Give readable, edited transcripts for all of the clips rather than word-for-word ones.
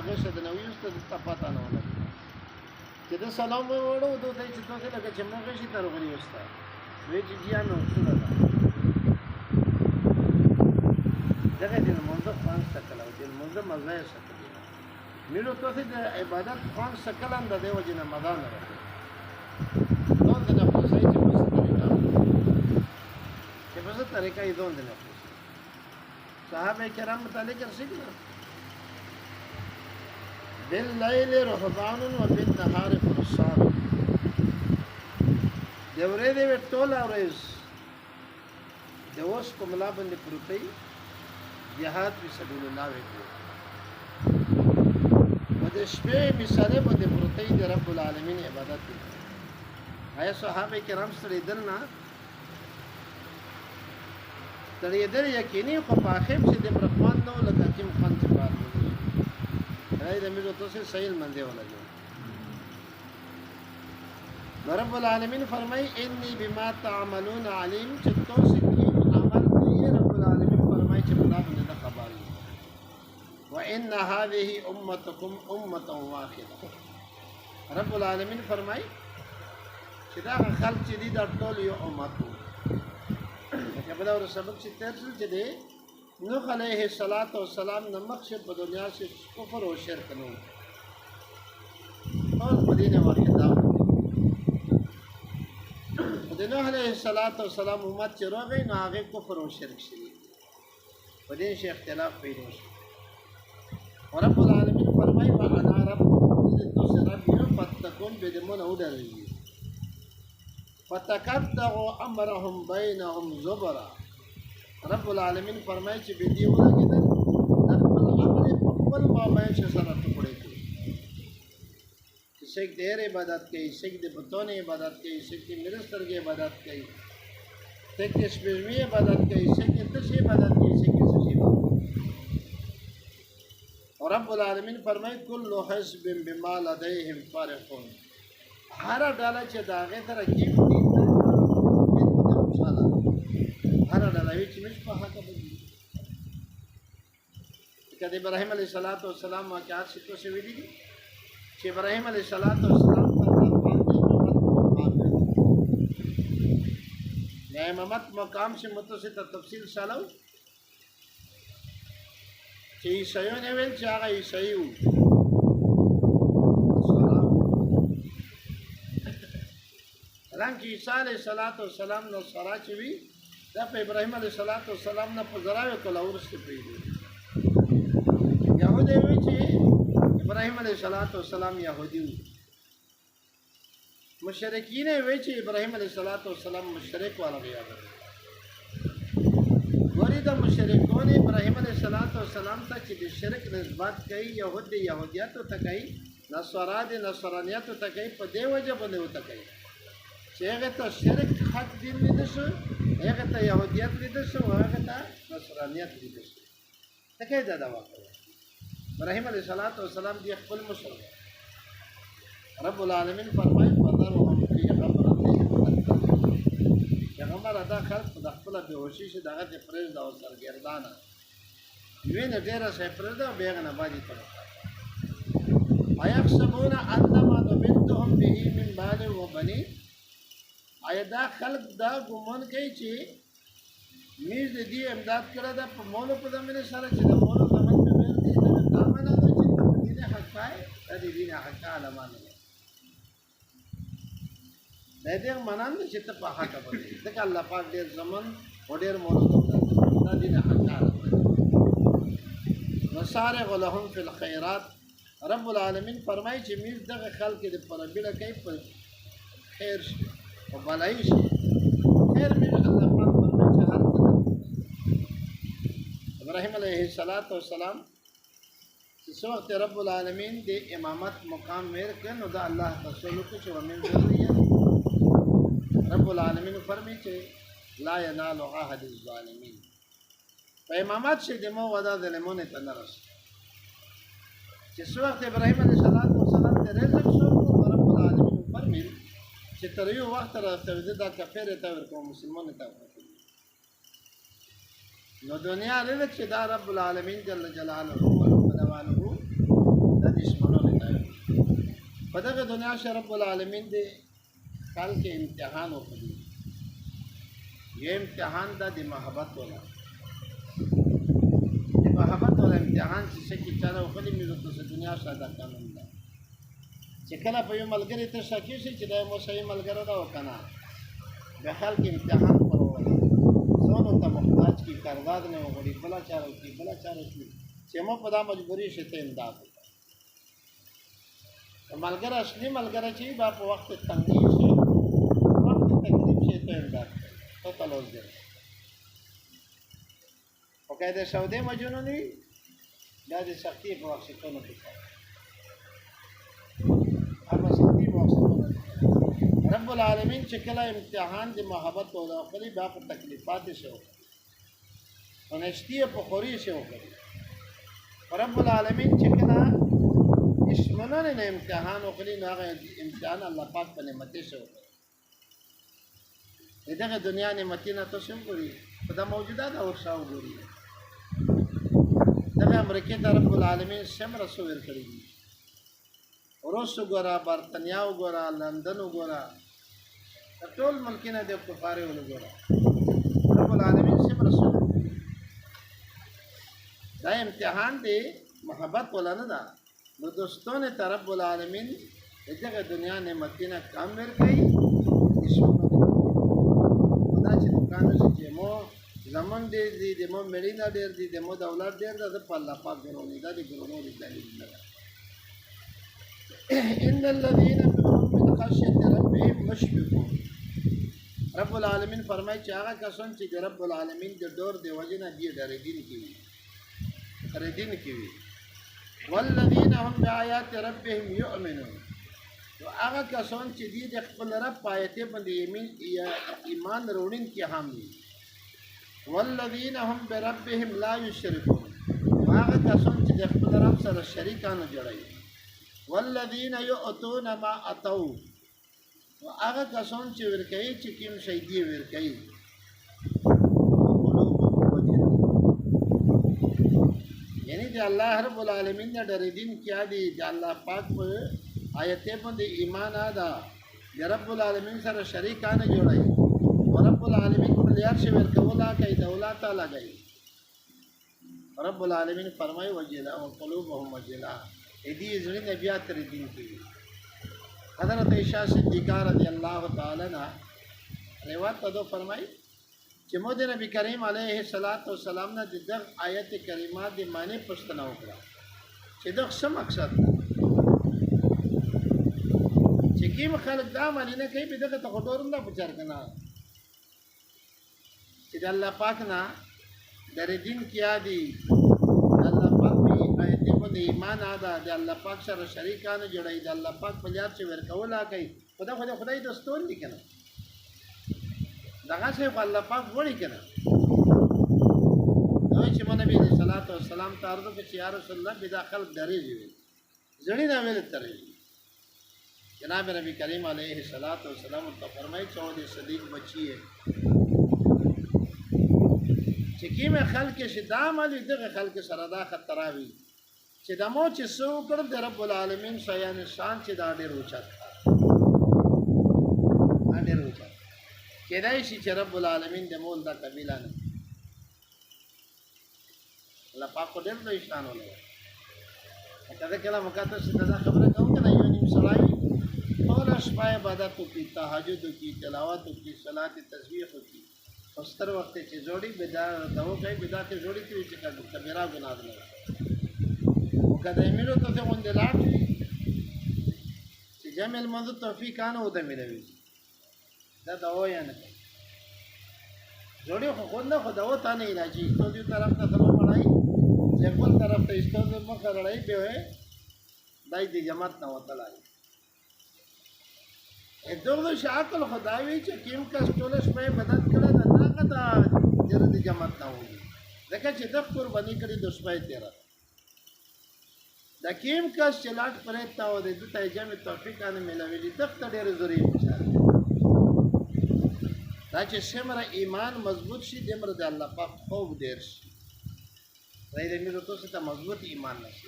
هغه څه د نو یوست د پتا نه ولګي چې د سلام وړو دوی چې تاسو لکه چې موږ شي تر غوړي وستا وی چې جانو څه ده دغه د موږ خوان سکل او د موږ مزه سکل میرو تاسو د عبادت خوان سکل اند د دیو جن مدان راځي دوه د نفسي چې په څه طریقه چې په څه طریقه یې دوه د نفسي صحابه کرام متعلق ارشد باللیل رهبان وبالنهار فرسان د ورځې ټول اورز د اوس په ملا باندې پروتي جهاد په سبیل الله وکړي او د شپې مثاله باندې پروتي د رب العالمین عبادت وکړي آیا صحابه کرام سره دلنا ترې در یقیني خو په اخر چې د برخوان نو لکه کوم خان چې بار راځي د میرو تاسو سهیل منځه ولګي رب العالمین فرمای انی بما تعملون علیم چې تاسو کې عمل کوي رب العالمین فرمای چې خدا دې خبر وي وان هذه امتکم امه واحده رب العالمین فرمای چې دا خلق چې دي د ټول یو امت کبل اور سبق چې ترسل چې دی نوح علیہ السلام نمخ په دنیا سے کفر او شرک نو ټول مدینه واحده د نوح علیہ السلام امت چې راغی نو هغه کفر او شرک شي په دې شی اختلاف پیدا شو رب العالمین فرمایي وانا رب دې تاسو رب یو فتكون بدمن او درې فتقطعوا امرهم بينهم زبرا رب العالمین فرمایي چې به دی ولګیدل د خپل امر په خپل مابین سره ټکړې کړي چې څوک ډېر عبادت کوي څوک د بتونه عبادت کوي څوک د مرسترګې عبادت کوي څوک د شپږمې عبادت کوي څوک د تشې عبادت کوي څوک د څه او رب العالمین فرمایي کل حزب بما لديهم فرحون هر ډله چې داغه تر کې هر ډله چې مش په حق باندې کله ابراهيم عليه السلام واقعات څه څه ویلي دي چې ابراهيم عليه السلام د امامت مقام سے متصل تفصیل سالو چې عیسایونه ویل چې هغه عیسایو حالانکه عیسی علیه السلام نو سره چې وی دا په ابراهیم علیه السلام نه په زراوی کوله ورسته پیږي یهودي وی چې ابراهیم علیه السلام يهودي وو مشرکین وی چې ابراهیم علیه السلام مشرک والا بیا ورته مشرکون ابراهیم علیه السلام ته چې د شرک نسبت کوي يهودي يهوديت ته کوي نصارا دي نصرانيت ته کوي په دی وجه باندې وته کوي چې هغه ته شرک حق دین لیدل شو هغه ته يهوديت لیدل شو هغه ته نصرانيت لیدل شو تکي دا دا واقع ابراهيم عليه السلام دی خپل مشرک رب العالمین فرمایي فضرهم في غمرته پیغمبر ادا خلق د خپل بهوشي شه دغه پرېز دا سرګردانه وینه ډیره سه پرېز دا بیغنه باندې پړه ايحسبون انما نمدهم به من مال وبنين آیا دا خلق دا ګمان کوي چې میز دې امداد کړه دا په مولو په دمنه سره چې د مولو زمن په مېر دي دا معنا ده چې دې حق پای دې دې حق علماء نه دې معنا نه چې ته په حق باندې ځکه الله پاک دې زمن وړر مولو دا دې حق علماء وسارع لهم فی الخيرات رب العالمین فرمایي چې میز دغه خلق دې پر بیره کوي په خیر او بلای شي خیر مې الله پاک فرمایي چې هر ابراهيم عليه السلام چې وخت رب العالمین د امامت مقام مېر کړو دا الله رسول کو چې ومن ذریه رب العالمین فرمایي چې لا ينال عهد الظالمين په امامت چې د مو ودا ظلمونه ته نه رسي چې وخت ابراهيم عليه السلام ته رزق شو رب العالمین فرمایي چې تر یو وخت راځي دا کفر ته ورکو مسلمان ته نو دنیا له چې دا رب العالمین جل جلاله او نواله د په دغه دنیا کې رب العالمین دې کال کې امتحان وکړي یہ امتحان دا د محبت ولا د محبت ولا امتحان چې کی چاره وکړي مې د دنیا ساده قانون ده چې کله په یو ملګری ته شکی شي چې دا مو صحیح ملګری دا وکنه به حال کې امتحان پرول زونه ته محتاج کی کارواد نه وګړي بلا چاره کی چې مو په دا مجبوری شته امداد ملګری اصلي ملګری چې با په وخت تنګي شي وخت تکلیف شي ته امداد تو تلوز دی او کله سعودي مجنونی دا د سختي په وخت کې نه کوي هغه سختي په وخت رب العالمین چې کله امتحان د محبت او خپل با په تکلیفات شي او نشتی په خوري شي رب العالمین چې کله دشمنان نه امتحان وکړي نو هغه امتحان الله پاک په نعمت شي دغه دنیا نعمتونه تاسو هم ګوري په دا موجوده دا ورشاو ګوري دغه امریکا ته رب العالمین څومره سوور کړی دي روس وګوره برتنیا وګوره لندن وګوره ټول ملکونه د کفار وګوره رب العالمین څومره سوور دا امتحان دی محبت ولا نه ده نو دوستانه ته رب العالمین دغه دنیا نعمتونه کم ورکړي چې مو زمون دې د مو مړینا ډېر دي د مو دولت ډېر ده په الله پاک ګرونی دا دې ګرونو دې دلیل نه ان الذين من خشيه ربهم مشفقون رب العالمین فرمایي چې هغه کسان چې رب العالمین د ډور دی وجنه دی ډېرېدین کوي والذین هم بآیات ربهم یؤمنون تو هغه کسان چې دی د خپل رب آیت باندې ایمان وروړي کې هم دي والذین هم بربهم لا یشرکون هغه کسان چې د خپل رب سره شریکان جوړي والذین یؤتون ما اتوا هغه کسان چې ورکوي چې کوم شی دی ورکوي یعنی د الله رب العالمین نه ډېرېدین کیا دي د الله پاک په آیت باندې ایمان ادا د رب العالمین سره شریکان جوړي رب العالمین پلیار شي ورکولا کوي دولت تعالی کوي رب العالمین فرمایي وجلا او قلوبهم وجلا دې زړه نه بیا تر دین کې حضرت عائشہ صدیقہ رضی الله تعالی عنها روایت ته فرمایي چې مو د نبی کریم علیه الصلاۃ والسلام نه د آیت کریمه د معنی پوښتنه وکړه چې دا څه مقصد چې کوم خلک دا معنی نه کوي به دغه ته ډورم نه پچار کنه چې الله پاک نه درې دین کیا دي الله پاک په آیت باندې ایمان ادا د الله پاک سره شریکان جوړي د الله پاک په لار چې ورکولا کوي خدای دستور دي کنه دغه څه الله پاک وړي کنه دوی چې نبی صلی الله علیه وسلم ته عرض وکړي چې یا رسول الله بدا خلق درېږي ځړې نه ویل ترېږي جناب نبی کریم علیه السلام ته فرمایي چې د صدیق بچی چې کیمه خلک شدا مالي دغه خلک سره دا خطراوي چې د مو چې سو کړ د رب العالمین شایان شان چې دا ډېر اوچت کېدای شي چې رب العالمین د مول دا قبیله نه الله پاک ډېر لوی شان ولري کله کله مکاتب څه دا خبره کوم کنه یو نیم سړی ټول شپه عبادت کوي تهجد کوي تلاوت کوي صلات تسبیح کوي اوستر وخت چې جوړي بدا دغه کوي بدا ته جوړي کوي چې کبیره ګناه ده وکړه ایمنو ته څنګه لاټ چې جمل منذ توفیق انه وته ملوي دا دوا نه جوړي خو نه خو دوا ته نه راځي ته دې طرف ته سلام پړای جګول طرف ته استاد مخه لړای به وي دای دې جماعت نه وتلای دغه شاکل خدای چې کیم کس ټولش په بدل کړه دا دا دې جماعت نه وي ځکه چې د قرباني کړي د شپې تیرا دا کیم کس چې لاټ پرې تا و دې ته جمع توفیق انه ملوي دغه ډېر ضروري دا چې څومره ایمان مضبوط شي دمر د الله پاک خوب ډېر شي راځي دې موږ ته مضبوط ایمان نشي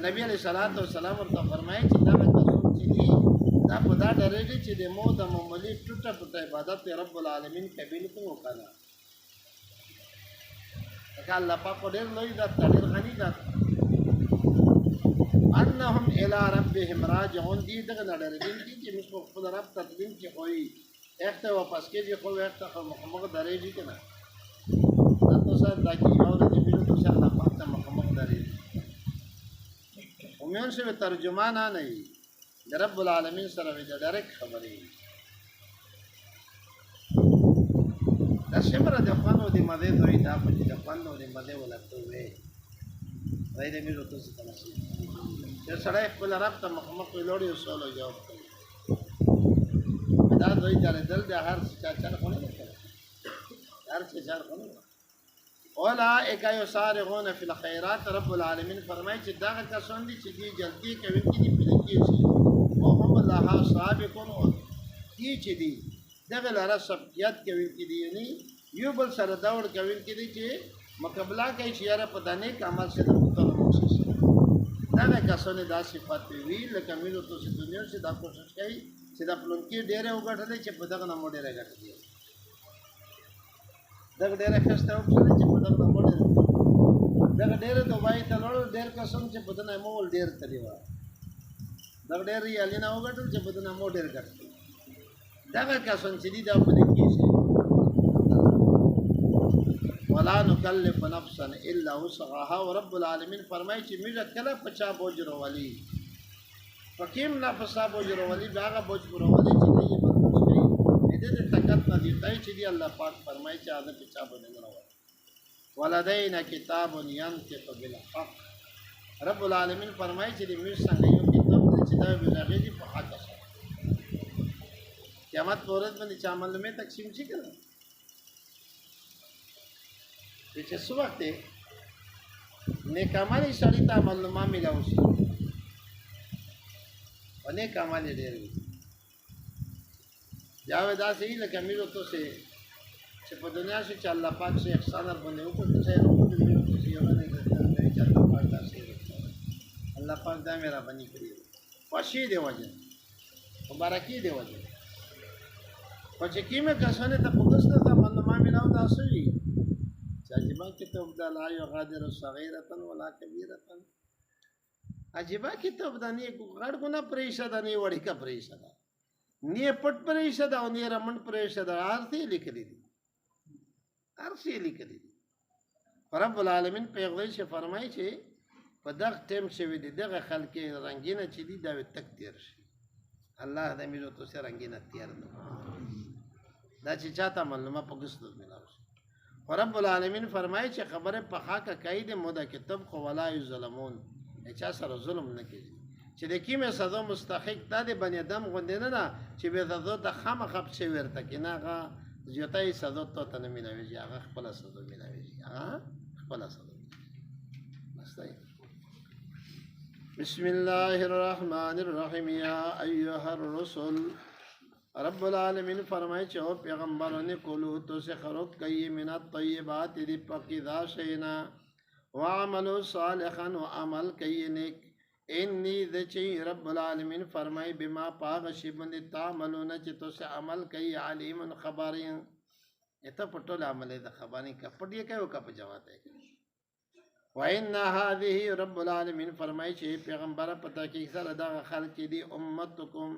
نبی علیہ الصلوۃ والسلام ورته فرمایي چې دا چې دي دا په دا ډېرېږي چې د مو د معمولي ټوټه ټوټه عبادت رب العالمین قبول کړو کنه ځکه الله پاک ډېر لوی ذات ډېر غني ذات انهم الى ربهم راجعون دي دغه ډېرېږي چې موږ خپل رب تسلیم کې کوي اخته واپس کېږي خو اخته مخامخ درېږي کنه تاسو دا کې یو د دې په څیر الله پاک ته مخامخ درېږي ومن شوی ترجمان نه وي د رب العالمین سره د ډایرکټ خبرې دا شمره د خوانو د مده دوی دا په د خوانو د مده ولته وي وای دې میرو تاسو ته نشي چې سره خپل رب ته مخامخ ویلوړي او سوال جواب کوي دا دوی چاله دل د هر څه چا خونه نه کوي هر څه چا خونه اولئک یسارعون فی الخیرات رب العالمین فرمایي چې دا کسان دي چې دی جلدی کوي چې دی پلي شي او هم الله سابقون دي چې دی دغه لاره سبقیت کوي چې دی یعنی یو بل سره داور کوي چې دی چې مقابله کوي چې یاره په دانه کمال سره متل موسس دا کسان دا صفات وی لکه مینو تاسو دنیا چې دا کوشش کوي چې دا پلون کې ډېر وګټل چې په دغه نمو ډېر غټي دغه ډېر خسته او چې په دغه نمو ډېر دغه ډېر دوبای ته لور ډېر قسم چې په دغه نمو ډېر تلی و دغه ډېر یې الینا وګټل چې په دغه نمو ډېر غټ دغه قسم چې دی دا په دې کې شي ولا نکلف نفسا الا وسعها ورب العالمین فرمایي چې موږ کله پچا بوجرو ولی فکیم نفس بوجرو ولی هغه بوجرو ولی چې نه یې برداشت کوي دې طاقت نه دی چې دی الله پاک فرمایي چې هغه پچا بوجرو ولی ولدینا کتاب ينطق بالحق رب العالمین فرمایي چې موږ څنګه یو کتاب چې دا بلاغي دی په حق سره قیامت پر ورځ باندې چې عمل مې تقسیم شي کنه چې څو وخت نیک عمل سړی ته معلومه ملاوي شي او نیک عمل ډېر وي یا ودا سي لکه میرو ته سي چې په دنیا کې چې الله پاک سي احسان باندې وکړي چې نو په دې کې یو نه کوي چې الله پاک تاسو الله پاک دا میرا باندې کړی خوشي دی وجه مبارکي دی وجه په چې کیمه کسانه ته پوښتنه ته معلومه ملاو تاسو وي عجیبه کتاب دا لا یغادر صغیرة ولا کبیرة عجیبه کتاب دا نه غړ ګنا پریشه دا نه وړي کا پریشه دا نه پټ پریشه دا نه رمن پریشه دا ارثي لیکلي دي ارثي لیکلي دي رب العالمین پیغمبر شي فرمایي چې په دغه ټیم شوی دي دغه خلک رنگینه چې دي دا تک تیر شي الله دې موږ ته سره رنگینه تیر دا چې چاته معلومه پګستو ملاوي رب العالمین فرمایي چې خبره په حق قید مودا کتاب خو ولا ظلمون چا سره ظلم نه کوي چې د کیمه سزا مستحق د بنی ادم غوندې نه چې به سزا ته خامخب شي ورته کې نه هغه زیاتای سزا ته نه ملوي هغه خپل سزا ملوي هغه خپل سزا بسم الله الرحمن الرحیم یا ایها الرسل رب العالمین فرمائے چې او پیغمبرانه کولو تو سے خروج کئ من الطیبات دی پاکیزه شینا وعملوا صالحا وعمل کئ نیک انی ذچی رب العالمین فرمائے بما پاغ شبند تعملون چې تو سے عمل کئ علیم خبرین اته پټول عمل د خبرین کپډی کوي کپ جواب ہے وان هذه رب العالمین فرمائے چې پیغمبر پتا کې سره دا خلق دی امتکم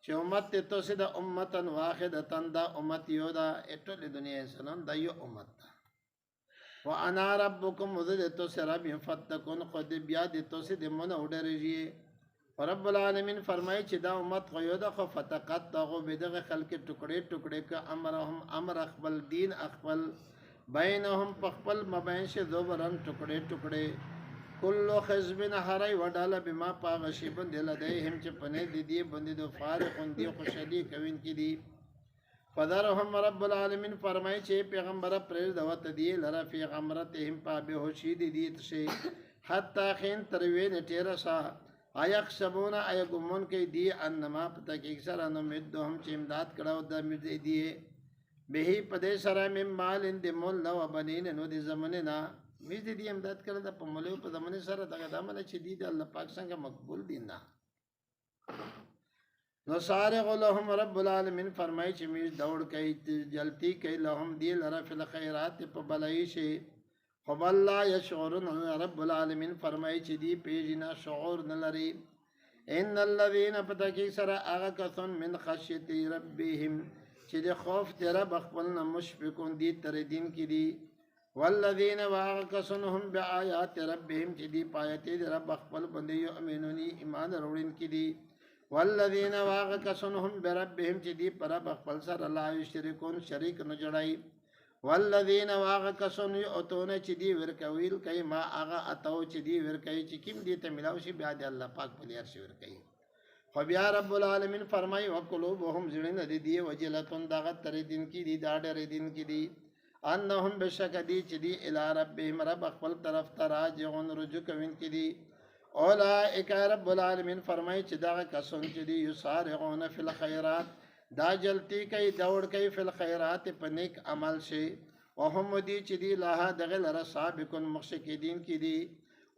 چې امت ته توسه د امتن واحدتن دا امت یو دا ټول دنیا انسانان دا یو امت وانا ربکم وذ توسه رب فتقون خود بیا د توسه د من اورږي رب العالمین فرمایي چې دا امت خو یو دا خو فتقت دغه بدغه خلک ټوکړي ټوکړي ک امرهم امر خپل دین خپل بینهم خپل مبین شه دوبرن ټوکړي ټوکړي کلو خزبن هرای وډاله بما پاغشی بند لدیهم چې پنه د دې بند د فارقون دی خوشالي کوین کې دي فدرهم رب العالمین فرمایي چې پیغمبر پر دوت دی لره فی غمرتهم په بهوشی دي ته حتی خین تروین تیرسا آیا خبون آیا ګمون کې دی انما پته کې سره نو مدهم چې امداد کړه د مد دی به په دې سره مم مال اند مول نو بنین نو د زمانه نه مې دې امداد کړل د پملو په زمانه سره دغه دمنه چې دی د الله پاک څنګه مقبول دي نه نصارغ لهم رب العالمین فرمائی چې میز دوڑ کوي جلتی کوي لهم دی لره فی الخیرات په بلای شي خو بل لا یشعرون رب العالمین فرمائی چې دی پیژنا شعور نه لري ان الذين پتکی سره هغه کسان من خشیت ربهم چې د خوف د رب خپل نه مشفقون دي تر دین کې دي والذین وهغه کسان هم بآیات ربهم چې دی پایت د رب خپل باندې یؤمنون ایمان وروړي کې دي والذین وهغه کسان هم بربهم چې دی پر رب خپل سره لا یشرکون شریک نه جوړای والذین وهغه کسان یؤتون چې دی ورکویل کوي ما هغه اتو چې دی ورکوي چې کیم دی ته ملاوي شي بیا د الله پاک په لار شي ورکوي خو بیا رب العالمین فرمای وقلوبهم زړه دی دی وجلتون دغه تر دین کې دی دا ډېر دین کې دی انهم بشک دی چې دی الی ربهم رب خپل طرف ته راجعون رجوع کوي کې دی اولئک رب العالمین فرمای چې دا کسان چې دی یسارعون فی الخیرات دا جلتی کوي دوڑ کوي فی الخیرات په نیک عمل شي وهم دی چې دی لها دغه لره سابقون مخشکین کې دی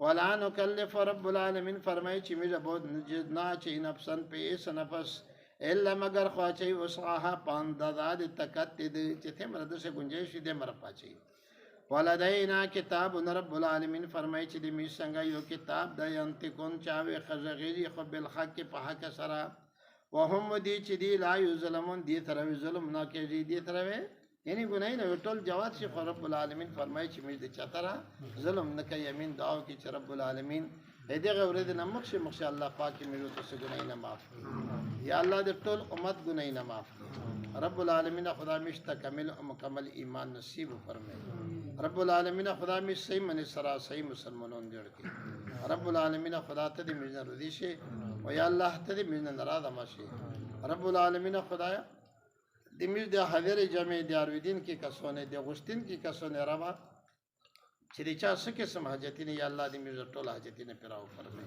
ولا نکلف رب العالمین فرمای چې موږ بود نه چې نفسن په اس نفس الا مگر خواچي وسعها پانداد طاقت دې چې ته مرده سے گنجائش دې مر پاچي ولدینا کتاب رب العالمین فرمای چې دې می څنګه یو کتاب د ينتقون چاوي خزغیری خو بالحق په حق سره وهم دی چې دی لا یظلمون دی تر ظلم نه کوي دی تر یعنی ګنای نه ټول جواد شي رب العالمین فرمای چې موږ د چتره ظلم نه کوي امین دعا کی چې رب العالمین دغه ورته نمک شي مخ الله پاک موږ ته ګنای نه معاف یا الله د ټول امت ګنای نه معاف رب العالمین خدا مشت کامل او مکمل ایمان نصیب فرمای رب العالمین خدا می صحیح من سرا صحیح مسلمانون جوړ کی رب العالمین خدا ته دې موږ رضی شي و یا الله ته دې موږ ناراض ماشي رب العالمین خدایا د موږ د حاضر جمع دیارویدین کې کسونه د غشتین کې کسونه روا چې د چا څه قسم حاجتینه یا الله دې موږ ټول حاجتینه پیراو فرمای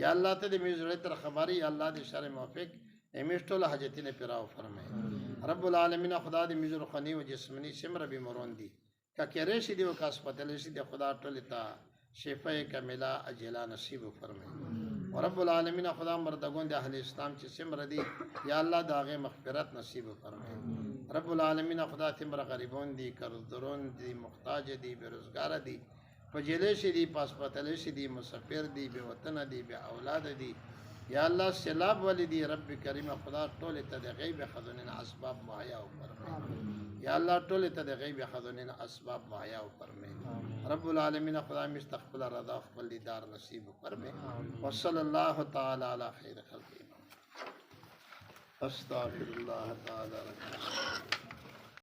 یا الله ته دې موږ تر خبري یا الله دې شر موافق موږ ټول حاجتینه پیراو فرمای رب العالمین خدا دې موږ روحاني او جسمانی سمره بیمارون دي ککره شي دی او کاس پتل شي د خدا ټول ته شفای کامله اجلا نصیب فرمای رب العالمین خدا مردگون د اهل اسلام چې سمره دي یا الله داغه مغفرت نصیب فرمای رب العالمین خدا تمره غریبون دي قرضدارون دي محتاج دي بیروزګار دي پجله شي دي پاس پتل شي دي مسافر دي به وطن دي به اولاد دي یا الله سیلاب ولی دي رب کریم خدا ټول ته د غیب خزانین اسباب مهیا فرمای یا الله ټول ته د غیب خزانین اسباب مهیا فرمای رب العالمین خدا مستقبل رضا خپل دیدار نصیب فرمای وصلی الله تعالی علی خیر خلق استغفر الله تعالی